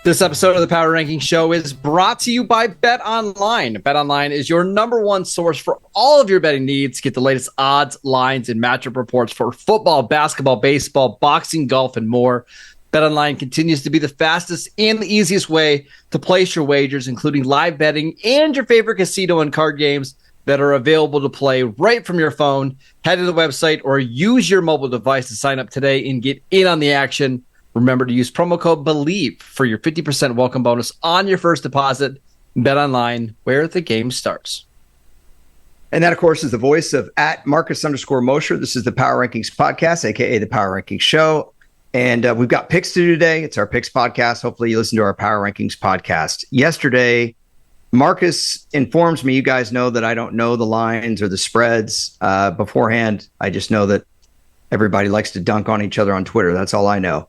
This episode of the Power Ranking Show is brought to you by BetOnline. BetOnline is your number one source for all of your betting needs. Get the latest odds, lines, and matchup reports for football, basketball, baseball, boxing, golf, and more. BetOnline continues to be the fastest and the easiest way to place your wagers, including live betting and your favorite casino and card games that are available to play right from your phone. Head to the website or use your mobile device to sign up today and get in on the action. Remember to use promo code BELIEVE for your 50% welcome bonus on your first deposit. Bet online, where the game starts. And that, of course, is the voice of @Marcus_Mosher. This is the Power Rankings Podcast, a.k.a. the Power Rankings Show. And we've got picks to do today. It's our picks podcast. Hopefully you listen to our Power Rankings podcast. Yesterday, Marcus informs me, you guys know that I don't know the lines or the spreads beforehand. I just know that everybody likes to dunk on each other on Twitter. That's all I know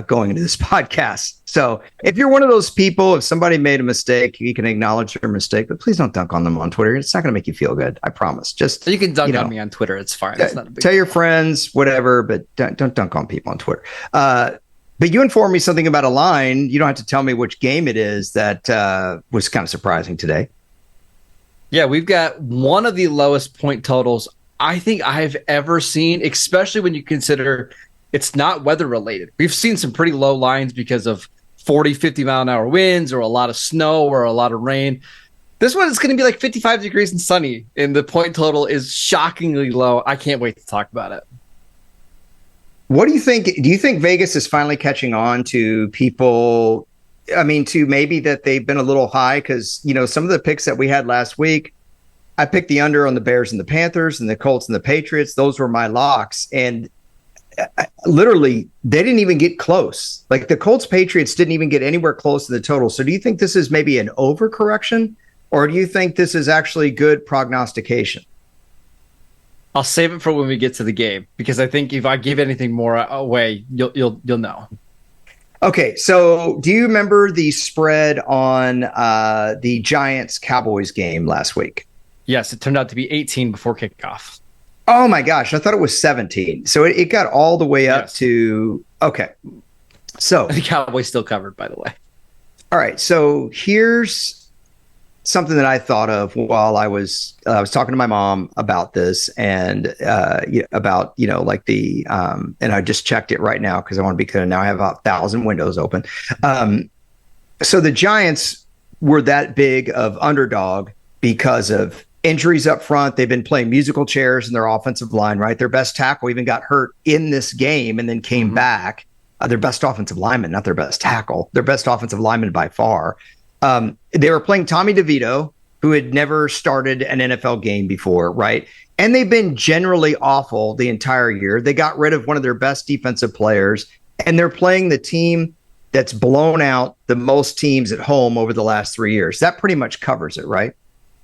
going into this podcast. So if you're one of those people, if somebody made a mistake, you can acknowledge your mistake, but please don't dunk on them on Twitter. It's not going to make you feel good. I promise. Just you can dunk on me on Twitter. It's fine. It's not a big tell your friends, whatever, but don't dunk on people on Twitter. But you informed me something about a line. You don't have to tell me which game it is that was kind of surprising today. Yeah, we've got one of the lowest point totals I think I've ever seen, especially when you consider it's not weather related. We've seen some pretty low lines because of 40, 50 mile an hour winds or a lot of snow or a lot of rain. This one is going to be like 55 degrees and sunny, and the point total is shockingly low. I can't wait to talk about it. What do you think? Do you think Vegas is finally catching on to people? I mean, to maybe that they've been a little high because, you know, some of the picks that we had last week, I picked the under on the Bears and the Panthers and the Colts and the Patriots. Those were my locks. And literally, they didn't even get close. Like the Colts Patriots didn't even get anywhere close to the total. So do you think this is maybe an overcorrection, or do you think this is actually good prognostication? I'll save it for when we get to the game, because I think if I give anything more away, you'll know. Okay, so do you remember the spread on the Giants-Cowboys game last week? Yes, it turned out to be 18 before kickoff. Oh my gosh, I thought it was 17. So it got all the way up to, okay. So the Cowboys still covered, by the way. All right, so here's something that I thought of while I was talking to my mom about this and about, you know, like the, and I just checked it right now because I want to be clear. Now I have about 1,000 windows open. So the Giants were that big of underdog because of injuries up front. They've been playing musical chairs in their offensive line, right? Their best tackle even got hurt in this game and then came back. Their best offensive lineman, not their best tackle, their best offensive lineman by far. They were playing Tommy DeVito, who had never started an NFL game before, right? And they've been generally awful the entire year. They got rid of one of their best defensive players, and they're playing the team that's blown out the most teams at home over the last 3 years. That pretty much covers it, right?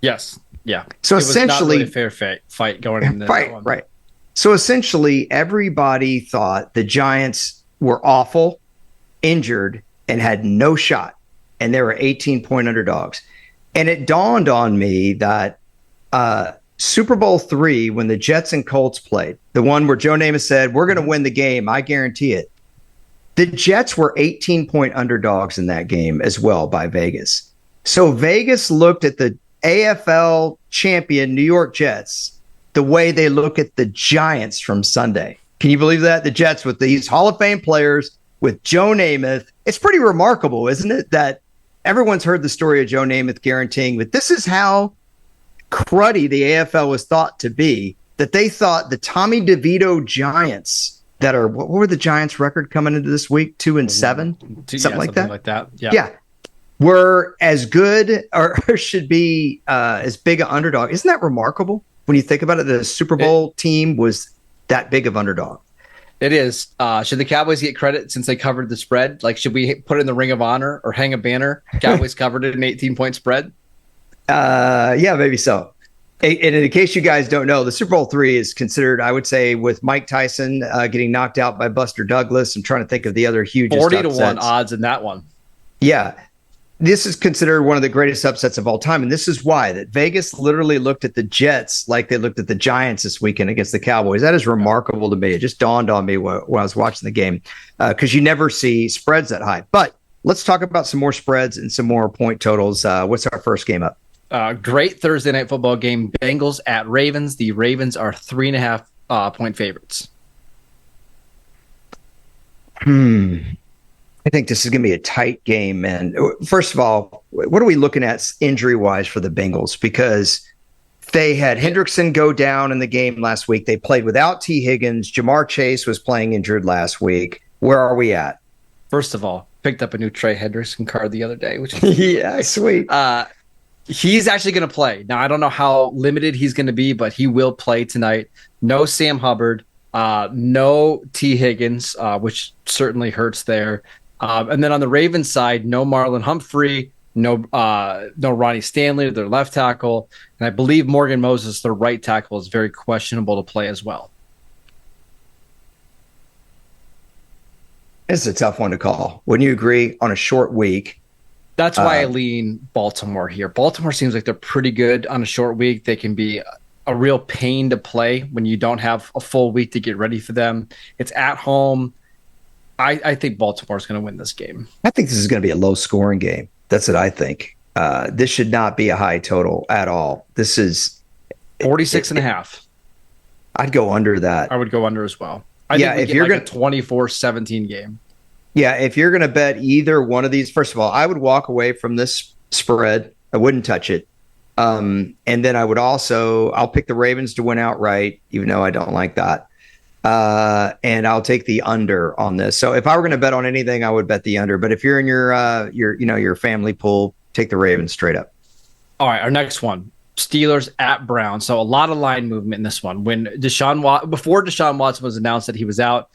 Yes. Yeah. So it essentially, was not really a fair fight going into that one. Right. So essentially, everybody thought the Giants were awful, injured, and had no shot, and they were 18-point underdogs. And it dawned on me that Super Bowl III, when the Jets and Colts played, the one where Joe Namath said, "We're going to win the game, I guarantee it." The Jets were 18-point underdogs in that game as well by Vegas. So Vegas looked at the AFL champion New York Jets the way they look at the Giants from Sunday. Can you believe that? The Jets with these Hall of Fame players, with Joe Namath. It's pretty remarkable, isn't it, that everyone's heard the story of Joe Namath guaranteeing, but this is how cruddy the AFL was thought to be, that they thought the Tommy DeVito Giants that are, what were the Giants' record coming into this week? 2-7? Something like that? Yeah. Were as good or should be as big an underdog. Isn't that remarkable when you think about it? The Super Bowl team was that big of underdog. It is. Should the Cowboys get credit since they covered the spread? Like, should we put it in the Ring of Honor or hang a banner? Cowboys covered it an 18-point spread? Yeah, maybe so. And in case you guys don't know, the Super Bowl III is considered, I would say, with Mike Tyson getting knocked out by Buster Douglas. I'm trying to think of the other huge 40-1 odds in that one. Yeah. This is considered one of the greatest upsets of all time. And this is why that Vegas literally looked at the Jets like they looked at the Giants this weekend against the Cowboys. That is remarkable to me. It just dawned on me when I was watching the game because you never see spreads that high. But let's talk about some more spreads and some more point totals. What's our first game up? Great Thursday night football game. Bengals at Ravens. The Ravens are 3.5 point favorites. I think this is going to be a tight game, man. First of all, what are we looking at injury-wise for the Bengals? Because they had Hendrickson go down in the game last week. They played without T. Higgins. Jamar Chase was playing injured last week. Where are we at? First of all, picked up a new Trey Hendrickson card the other day. Which yeah, sweet. He's actually going to play. Now, I don't know how limited he's going to be, but he will play tonight. No Sam Hubbard. No T. Higgins, which certainly hurts there. And then on the Ravens side, no Marlon Humphrey, no Ronnie Stanley, their left tackle, and I believe Morgan Moses, their right tackle, is very questionable to play as well. It's a tough one to call. Wouldn't you agree? On a short week. That's why I lean Baltimore here. Baltimore seems like they're pretty good on a short week. They can be a real pain to play when you don't have a full week to get ready for them. It's at home. I think Baltimore's going to win this game. I think this is going to be a low-scoring game. That's what I think. This should not be a high total at all. This is 46.5. I'd go under that. I would go under as well. I think if you're going to 24-17 game. Yeah, if you're going to bet either one of these, first of all, I would walk away from this spread. I wouldn't touch it. And then I'll pick the Ravens to win outright, even though I don't like that. And I'll take the under on this. So if I were going to bet on anything, I would bet the under. But if you're in your family pool, take the Ravens straight up. All right, our next one, Steelers at Browns. So a lot of line movement in this one. Before Deshaun Watson was announced that he was out,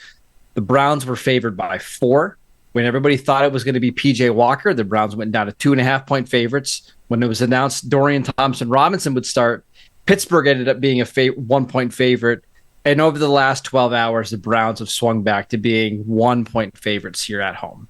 the Browns were favored by 4. When everybody thought it was going to be PJ Walker, the Browns went down to 2.5 point favorites. When it was announced Dorian Thompson-Robinson would start, Pittsburgh ended up being a 1 point favorite. And over the last 12 hours, the Browns have swung back to being 1 point favorites here at home.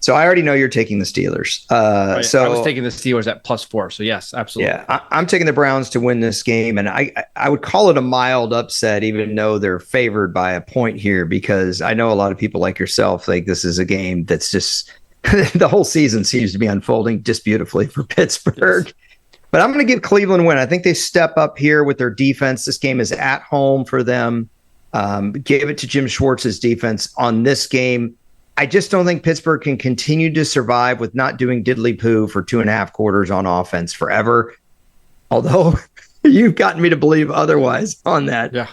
So I already know you're taking the Steelers. Right. So I was taking the Steelers at +4. So yes, absolutely. Yeah, I'm taking the Browns to win this game, and I would call it a mild upset, even though they're favored by a point here, because I know a lot of people like yourself think this is a game that's just the whole season seems to be unfolding just beautifully for Pittsburgh. Yes. But I'm going to give Cleveland a win. I think they step up here with their defense. This game is at home for them. Give it to Jim Schwartz's defense on this game. I just don't think Pittsburgh can continue to survive with not doing diddly poo for 2.5 quarters on offense forever. Although you've gotten me to believe otherwise on that. Yeah.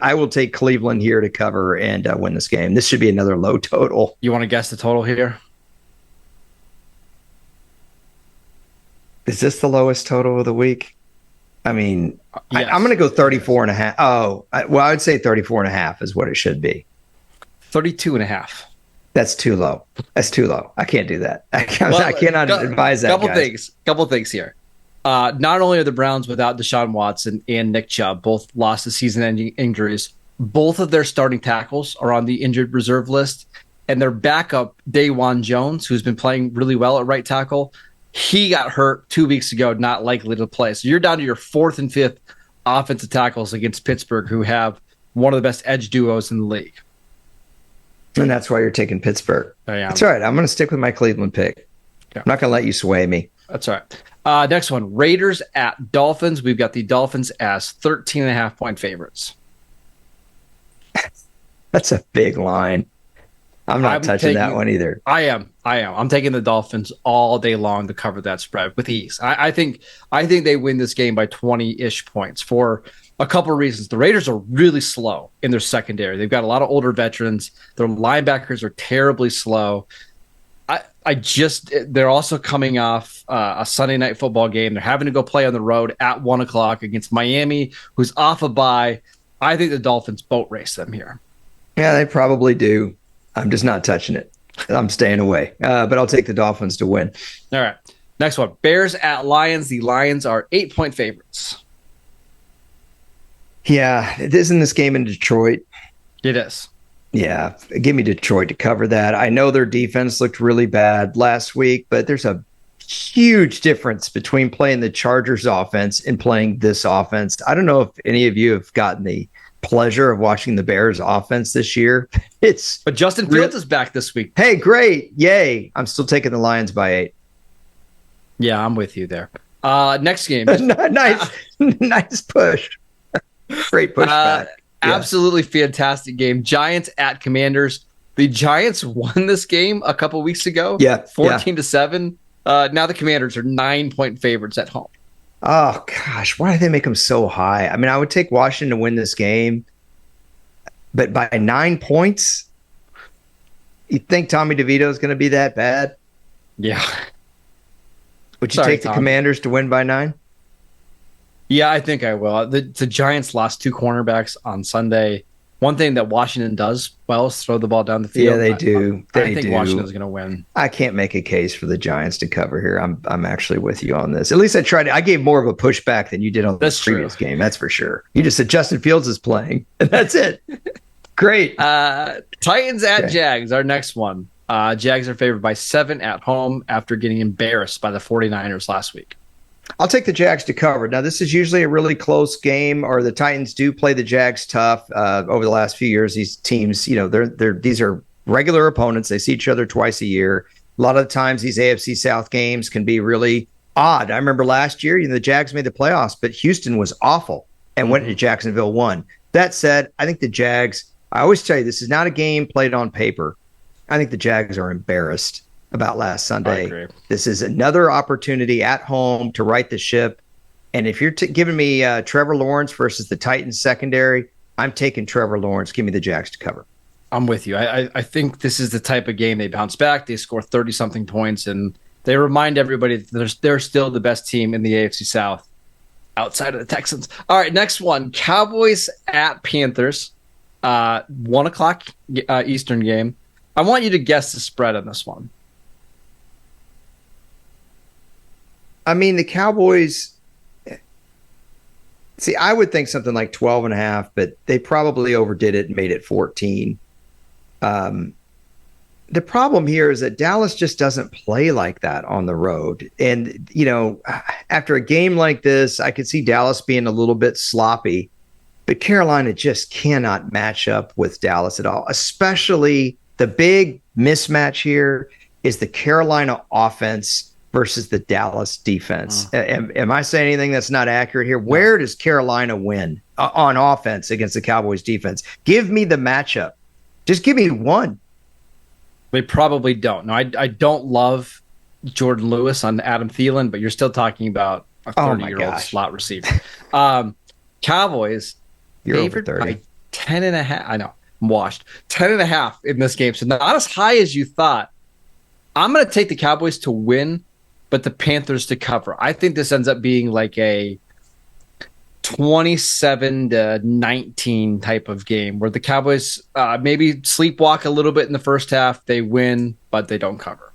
I will take Cleveland here to cover and win this game. This should be another low total. You want to guess the total here? Is this the lowest total of the week? I mean, yes. I'm going to go 34.5. Oh, I would say 34.5 is what it should be. 32.5. That's too low. That's too low. I can't do that. I cannot advise that. Couple things here. Not only are the Browns without Deshaun Watson and Nick Chubb, both lost to season-ending injuries, both of their starting tackles are on the injured reserve list, and their backup, Dawan Jones, who's been playing really well at right tackle, he got hurt 2 weeks ago, not likely to play. So you're down to your 4th and 5th offensive tackles against Pittsburgh, who have one of the best edge duos in the league. And that's why you're taking Pittsburgh. That's all right. I'm going to stick with my Cleveland pick. Yeah. I'm not going to let you sway me. That's all right. Next one, Raiders at Dolphins. We've got the Dolphins as 13.5 point favorites. That's a big line. I'm not touching that one either. I am. I'm taking the Dolphins all day long to cover that spread with ease. I think they win this game by 20-ish points for a couple of reasons. The Raiders are really slow in their secondary. They've got a lot of older veterans. Their linebackers are terribly slow. They're also coming off a Sunday night football game. They're having to go play on the road at 1:00 against Miami, who's off a bye. I think the Dolphins boat race them here. Yeah, they probably do. I'm just not touching it. I'm staying away. But I'll take the Dolphins to win. All right. Next one. Bears at Lions. The Lions are 8 point favorites. Yeah. Isn't this game in Detroit? It is. Yeah. Give me Detroit to cover that. I know their defense looked really bad last week, but there's a huge difference between playing the Chargers offense and playing this offense. I don't know if any of you have gotten the pleasure of watching the Bears offense this year. But Justin Fields is back this week. Hey, great. Yay. I'm still taking the Lions by 8. Yeah, I'm with you there. Next game. Nice push. Great pushback. Absolutely fantastic game. Giants at Commanders. The Giants won this game a couple weeks ago. 14-7. Now the Commanders are 9-point favorites at home. Oh, gosh. Why do they make them so high? I mean, I would take Washington to win this game, but by 9 points? You think Tommy DeVito is going to be that bad? Yeah. Would you take the Commanders to win by 9? Yeah, I think I will. The Giants lost 2 cornerbacks on Sunday. One thing that Washington does well is throw the ball down the field. Yeah, they do. I think Washington's going to win. I can't make a case for the Giants to cover here. I'm actually with you on this. At least I tried. I gave more of a pushback than you did on the previous game. That's for sure. You just said Justin Fields is playing, and that's it. Great. Titans at Jags, our next one. Jags are favored by 7 at home after getting embarrassed by the 49ers last week. I'll take the Jags to cover. Now, this is usually a really close game, or the Titans do play the Jags tough. Over the last few years, these teams, these are regular opponents. They see each other twice a year. A lot of the times, these AFC South games can be really odd. I remember last year, the Jags made the playoffs, but Houston was awful and went to Jacksonville, won. That said, I think the Jags, I always tell you, this is not a game played on paper. I think the Jags are embarrassed about last Sunday. This is another opportunity at home to right the ship. And if you're giving me Trevor Lawrence versus the Titans secondary, I'm taking Trevor Lawrence. Give me the Jags to cover. I'm with you. I think this is the type of game they bounce back. They score 30-something points, and they remind everybody that they're still the best team in the AFC South outside of the Texans. All right, next one. Cowboys at Panthers. 1 o'clock Eastern game. I want you to guess the spread on this one. I mean, the Cowboys, see, I would think something like 12.5, but they probably overdid it and made it 14. The problem here is that Dallas just doesn't play like that on the road. And, after a game like this, I could see Dallas being a little bit sloppy, but Carolina just cannot match up with Dallas at all. Especially the big mismatch here is the Carolina offense versus the Dallas defense. Am I saying anything that's not accurate here? Where does Carolina win on offense against the Cowboys defense? Give me the matchup. Just give me one. They probably don't. No, I don't love Jordan Lewis on Adam Thielen, but you're still talking about a 30-year-old slot receiver. Cowboys favored by 10.5. I know. I'm washed. 10.5 in this game. So not as high as you thought. I'm going to take the Cowboys to win, but the Panthers to cover. I think this ends up being like a 27-19 type of game where the Cowboys maybe sleepwalk a little bit in the first half. They win, but they don't cover.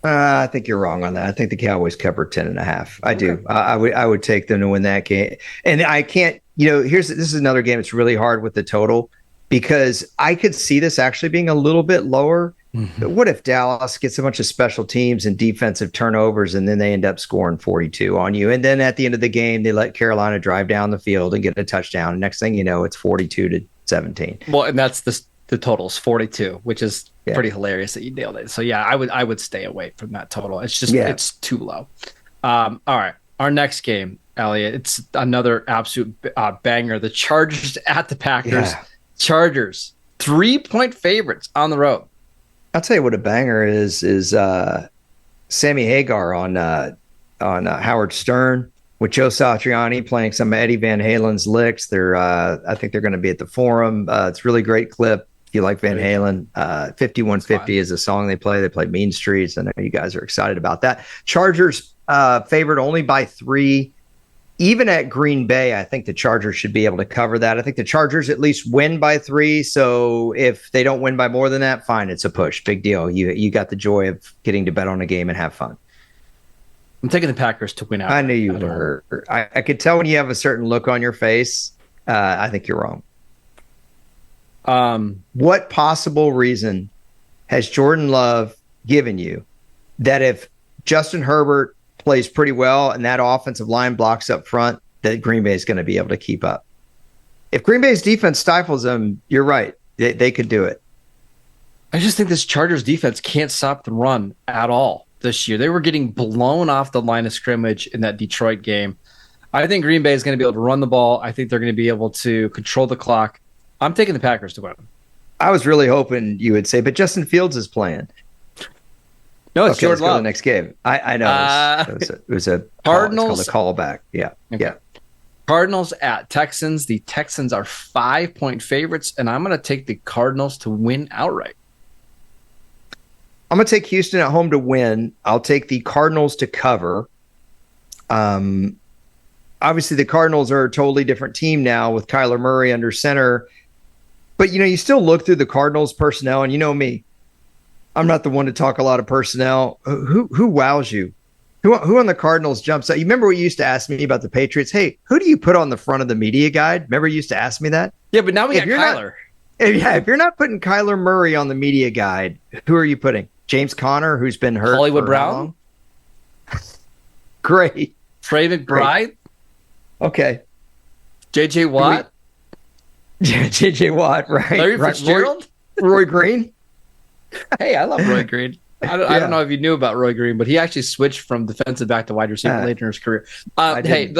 I think you're wrong on that. I think the Cowboys cover 10.5. I do. I would take them to win that game. And I can't, this is another game that's really hard with the total because I could see this actually being a little bit lower. But what if Dallas gets a bunch of special teams and defensive turnovers and then they end up scoring 42 on you? And then at the end of the game, they let Carolina drive down the field and get a touchdown. And next thing you know, it's 42-17. Well, and that's the total's 42, which is pretty hilarious that you nailed it. So yeah, I would stay away from that total. It's just it's too low. All right, our next game, Elliot. It's another absolute banger. The Chargers at the Packers. Yeah. Chargers 3-point favorites on the road. I'll tell you what a banger is Sammy Hagar on Howard Stern with Joe Satriani playing some of Eddie Van Halen's licks. I think they're going to be at the Forum. It's a really great clip. If you like Van Halen, 5150 is a song they play. They play Mean Streets. I know you guys are excited about that. Chargers favored only by 3. Even at Green Bay, I think the Chargers should be able to cover that. I think the Chargers at least win by 3. So if they don't win by more than that, fine, it's a push. Big deal. You got the joy of getting to bet on a game and have fun. I'm taking the Packers to win out. I knew you were. I could tell when you have a certain look on your face. I think you're wrong. What possible reason has Jordan Love given you that if Justin Herbert plays pretty well and that offensive line blocks up front, that Green Bay is going to be able to keep up. If Green Bay's defense stifles them, you're right. They could do it. I just think this Chargers defense can't stop the run at all this year. They were getting blown off the line of scrimmage in that Detroit game. I think Green Bay is going to be able to run the ball. I think they're going to be able to control the clock. I'm taking the Packers to win. I was really hoping you would say, but Justin Fields is playing. No, it's okay, Jordan let's go to Love. the next game. I know. It was a Cardinals. It's called a callback. Yeah. Okay. Yeah. Cardinals at Texans. The Texans are 5-point favorites, and I'm going to take the Cardinals to win outright. I'm going to take Houston at home to win. I'll take the Cardinals to cover. Obviously, the Cardinals are a totally different team now with Kyler Murray under center. But, you still look through the Cardinals personnel, and you know me. I'm not the one to talk a lot of personnel. Who wows you? Who on the Cardinals jumps out? You remember what you used to ask me about the Patriots? Hey, who do you put on the front of the media guide? Remember you used to ask me that? Yeah, but now we got Kyler. If you're not putting Kyler Murray on the media guide, who are you putting? James Conner, who's been hurt. Hollywood Brown? Great. Trey McBride? Okay. J.J. Watt? J.J. Watt, right. Larry Fitzgerald? Roy Green? Hey, I love Roy Green. I don't know if you knew about Roy Green, but he actually switched from defensive back to wide receiver later in his career. Hey,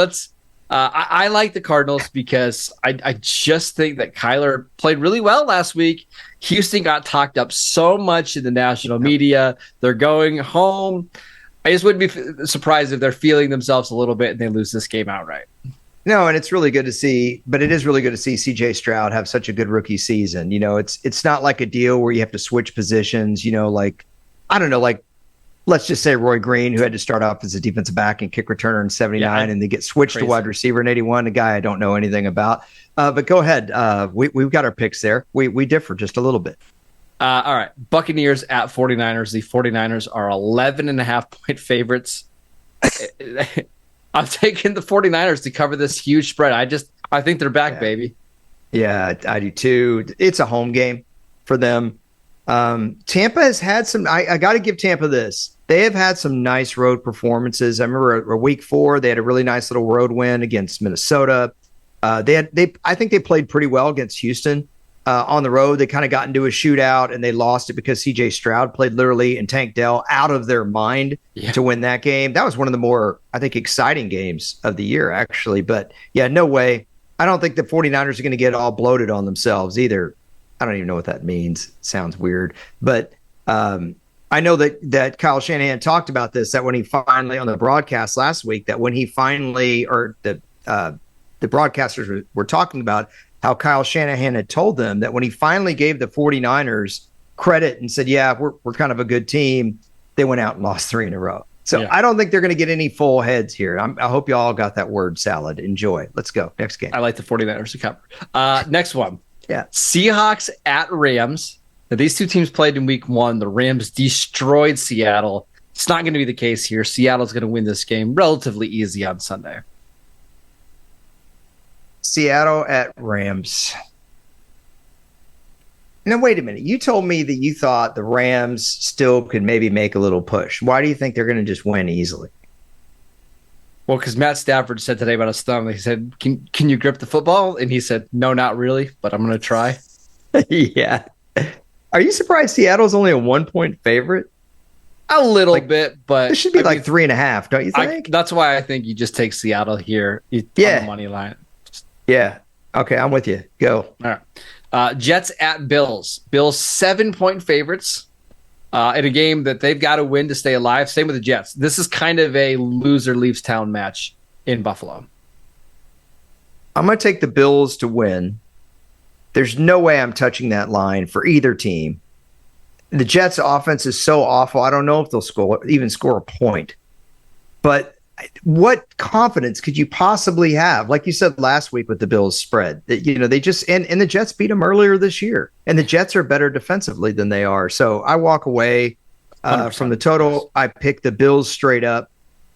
I like the Cardinals because I just think that Kyler played really well last week. Houston got talked up so much in the national media. They're going home. I just wouldn't be surprised if they're feeling themselves a little bit and they lose this game outright. No, and it's really good to see, but it is really good to see CJ Stroud have such a good rookie season. It's not like a deal where you have to switch positions, let's just say Roy Green, who had to start off as a defensive back and kick returner in 79, and they get switched to wide receiver in 81, a guy I don't know anything about. But go ahead. We've got our picks there. We differ just a little bit. All right. Buccaneers at 49ers. The 49ers are 11.5-point favorites. I'm taking the 49ers to cover this huge spread. I think they're back, baby. Yeah, I do too. It's a home game for them. Tampa has had some, I got to give Tampa this. They have had some nice road performances. I remember a week 4, they had a really nice little road win against Minnesota. I think they played pretty well against Houston on the road. They kind of got into a shootout and they lost it because CJ Stroud played literally and Tank Dell out of their mind to win that game. That was one of the more, I think, exciting games of the year, actually. But yeah, no way. I don't think the 49ers are going to get all bloated on themselves either. I don't even know what that means. Sounds weird. But I know that Kyle Shanahan talked about this, that when he finally, on the broadcast last week, that when he finally, or the broadcasters were talking about how Kyle Shanahan had told them that when he finally gave the 49ers credit and said, yeah, we're kind of a good team, they went out and lost 3 in a row. So I don't think they're going to get any full heads here. I hope you all got that word salad. Enjoy. Let's go. Next game. I like the 49ers to cover. Next one. Yeah. Seahawks at Rams. Now, these two teams played in week 1. The Rams destroyed Seattle. It's not going to be the case here. Seattle's going to win this game relatively easy on Sunday. Seattle at Rams. Now, wait a minute. You told me that you thought the Rams still could maybe make a little push. Why do you think they're going to just win easily? Well, because Matt Stafford said today about his thumb, he said, can you grip the football? And he said, no, not really, but I'm going to try. Yeah. Are you surprised Seattle's only a 1-point favorite? A little bit, but it should be 3.5, don't you think? That's why I think you just take Seattle here. On the money line. Yeah. Okay, I'm with you. Go. All right. Jets at Bills. Bills 7-point favorites in a game that they've got to win to stay alive. Same with the Jets. This is kind of a loser leaves town match in Buffalo. I'm going to take the Bills to win. There's no way I'm touching that line for either team. The Jets' offense is so awful. I don't know if they'll score a point. But what confidence could you possibly have? Like you said last week with the Bills spread, that they just and the Jets beat them earlier this year, and the Jets are better defensively than they are. So I walk away from the total. I pick the Bills straight up.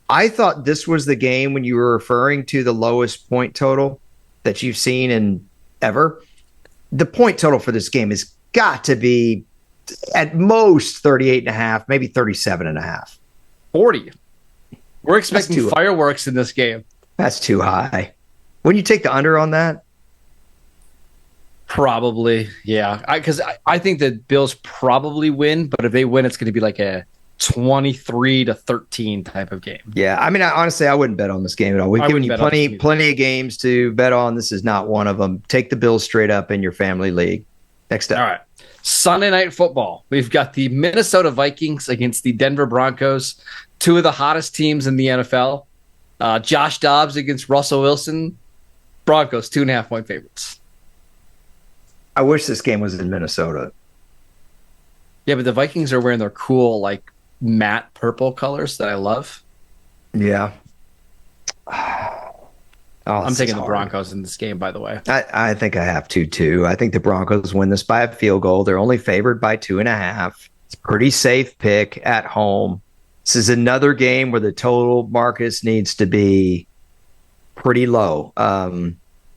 I thought this was the game when you were referring to the lowest point total that you've seen in ever. The point total for this game has got to be at most 38.5, maybe 37.5. 40. We're expecting fireworks in this game. That's too high. Wouldn't you take the under on that? Probably, yeah. I think the Bills probably win, but if they win, it's going to be like a 23-13 type of game. Yeah, I mean, honestly, I wouldn't bet on this game at all. We've given you plenty of games to bet on. This is not one of them. Take the Bills straight up in your family league. Next up. All right. Sunday Night Football. We've got the Minnesota Vikings against the Denver Broncos, two of the hottest teams in the NFL. Josh Dobbs against Russell Wilson. Broncos, 2.5-point favorites. I wish this game was in Minnesota. Yeah, but the Vikings are wearing their cool, like, matte purple colors that I love. Yeah. I'm taking the Broncos in this game, by the way. I think I have to, too. I think the Broncos win this by a field goal. They're only favored by 2.5. It's a pretty safe pick at home. This is another game where the total, Marcus, needs to be pretty low.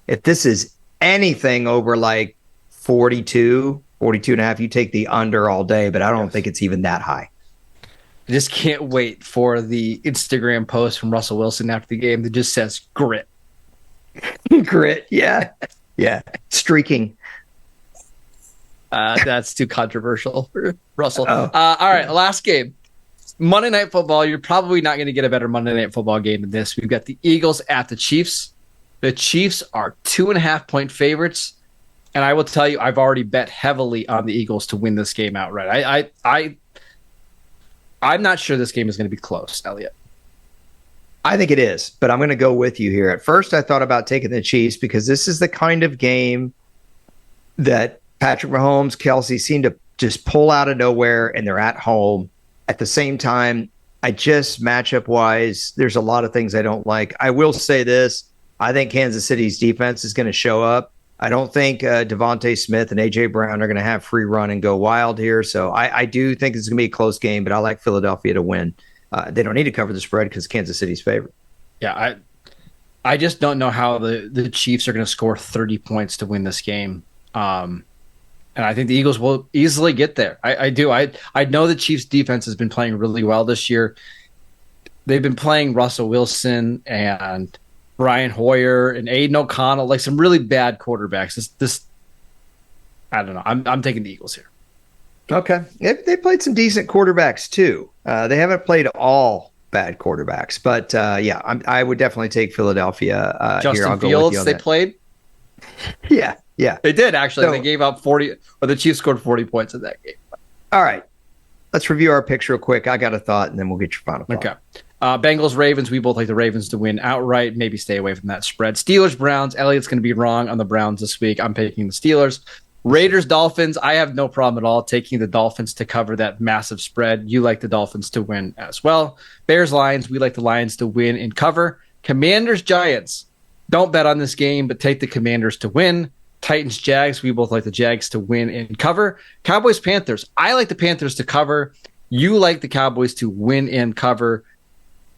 If this is anything over like 42 and a half, you take the under all day, but I don't think it's even that high. I just can't wait for the Instagram post from Russell Wilson after the game that just says grit. Grit, yeah. Yeah. Streaking. That's too controversial for Russell. All right, last game. Monday Night Football. You're probably not going to get a better Monday Night Football game than this. We've got the Eagles at the Chiefs. The Chiefs are 2.5-point favorites. And I will tell you, I've already bet heavily on the Eagles to win this game outright. I'm not sure this game is going to be close, Elliot. I think it is, but I'm going to go with you here. At first, I thought about taking the Chiefs because this is the kind of game that Patrick Mahomes, Kelsey seem to just pull out of nowhere, and they're at home. At the same time, matchup-wise, there's a lot of things I don't like. I will say this. I think Kansas City's defense is going to show up. I don't think Devontae Smith and A.J. Brown are going to have free run and go wild here. So I do think it's going to be a close game, but I like Philadelphia to win. They don't need to cover the spread because Kansas City's favorite. Yeah, I just don't know how the Chiefs are going to score 30 points to win this game. And I think the Eagles will easily get there. I do. I know the Chiefs defense has been playing really well this year. They've been playing Russell Wilson and Brian Hoyer and Aiden O'Connell, like some really bad quarterbacks. This I don't know. I'm taking the Eagles here. Okay. They played some decent quarterbacks too. They haven't played all bad quarterbacks, but yeah, I would definitely take Philadelphia. Justin I'll go Fields, with you on they that. played? Yeah. They did, actually. So, they gave up 40, or the Chiefs scored 40 points in that game. All right. Let's review our picks real quick. I got a thought, and then we'll get your final thought. Okay. Bengals, Ravens, we both like the Ravens to win outright. Maybe stay away from that spread. Steelers, Browns. Elliot's going to be wrong on the Browns this week. I'm picking the Steelers. Raiders, Dolphins. I have no problem at all taking the Dolphins to cover that massive spread. You like the Dolphins to win as well. Bears, Lions. We like the Lions to win and cover. Commanders, Giants. Don't bet on this game, but take the Commanders to win. Titans, Jags. We both like the Jags to win and cover. Cowboys, Panthers. I like the Panthers to cover. You like the Cowboys to win and cover.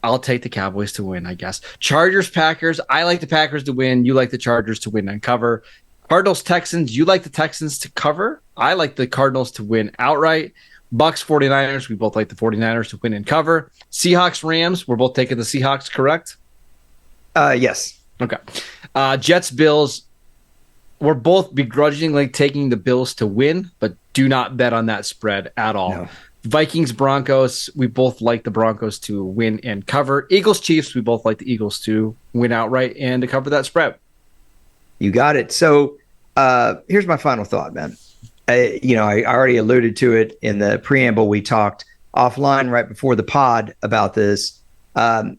I'll take the Cowboys to win, I guess. Chargers, Packers. I like the Packers to win. You like the Chargers to win and cover. Cardinals, Texans. You like the Texans to cover. I like the Cardinals to win outright. Bucks, 49ers. We both like the 49ers to win and cover. Seahawks, Rams. We're both taking the Seahawks, correct? Yes. Okay. Jets, Bills. We're both begrudgingly taking the Bills to win, but do not bet on that spread at all. No. Vikings, Broncos. We both like the Broncos to win and cover. Eagles, Chiefs. We both like the Eagles to win outright and to cover that spread. You got it. So here's my final thought, man. I already alluded to it in the preamble. We talked offline right before the pod about this. Broadcasters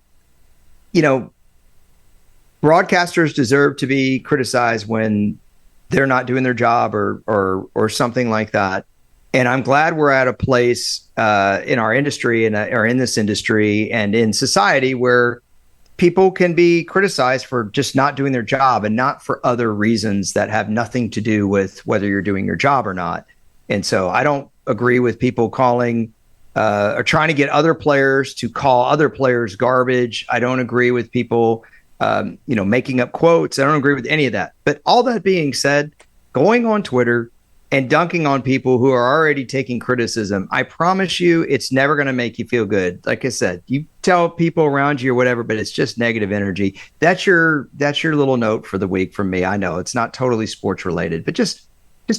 deserve to be criticized when they're not doing their job or something like that. And I'm glad we're at a place in our industry or in this industry and in society where people can be criticized for just not doing their job and not for other reasons that have nothing to do with whether you're doing your job or not. And so I don't agree with people calling or trying to get other players to call other players garbage. I don't agree with people, making up quotes. I don't agree with any of that. But all that being said, going on Twitter and dunking on people who are already taking criticism, I promise you it's never going to make you feel good. Like I said, you tell people around you or whatever, but it's just negative energy. That's your little note for the week from me. I know it's not totally sports related, but just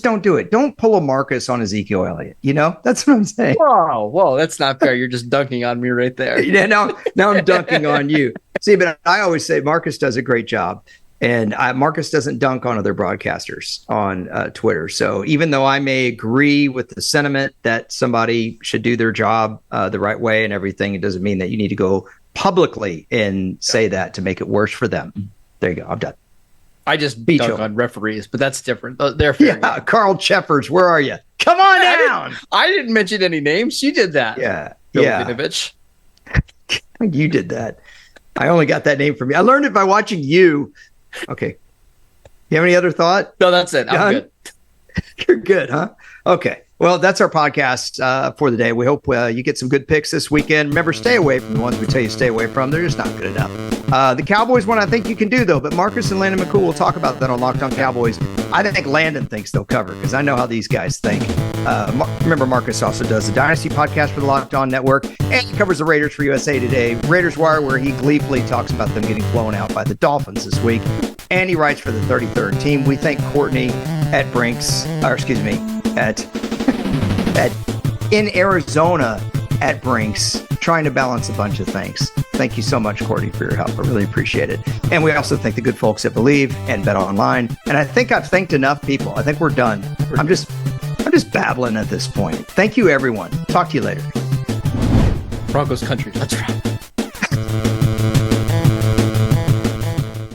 don't do it. Don't pull a Marcus on Ezekiel Elliott. That's what I'm saying. Whoa, that's not fair. You're just dunking on me right there. Yeah, now I'm dunking on you. See, but I always say Marcus does a great job. And Marcus doesn't dunk on other broadcasters on Twitter. So even though I may agree with the sentiment that somebody should do their job the right way and everything, it doesn't mean that you need to go publicly and say that to make it worse for them. There you go. I'm done. I just dunk on referees, but that's different. They're fair. Yeah, Carl Cheffers, where are you? Come on down. I didn't mention any names. She did that. Yeah. Bill yeah. Vinovich. You did that. I only got that name from you. I learned it by watching you. Okay. You have any other thought? No, that's it. I'm good. You're good, huh? Okay. Well, that's our podcast for the day. We hope you get some good picks this weekend. Remember, stay away from the ones we tell you to stay away from. They're just not good enough. The Cowboys one, I think you can do, though. But Marcus and Landon McCool will talk about that on Locked On Cowboys. I think Landon thinks they'll cover because I know how these guys think. Remember, Marcus also does the Dynasty podcast for the Locked On Network and he covers the Raiders for USA Today, Raiders Wire, where he gleefully talks about them getting blown out by the Dolphins this week. And he writes for the 33rd team. We thank Courtney at Brinks, or excuse me, in Arizona at Brinks, trying to balance a bunch of things. Thank you so much, Courtney, for your help. I really appreciate it. And we also thank the good folks at Believe and Bet Online. And I think I've thanked enough people. I think we're done. I'm just babbling at this point. Thank you, everyone. Talk to you later. Broncos country. Let's ride.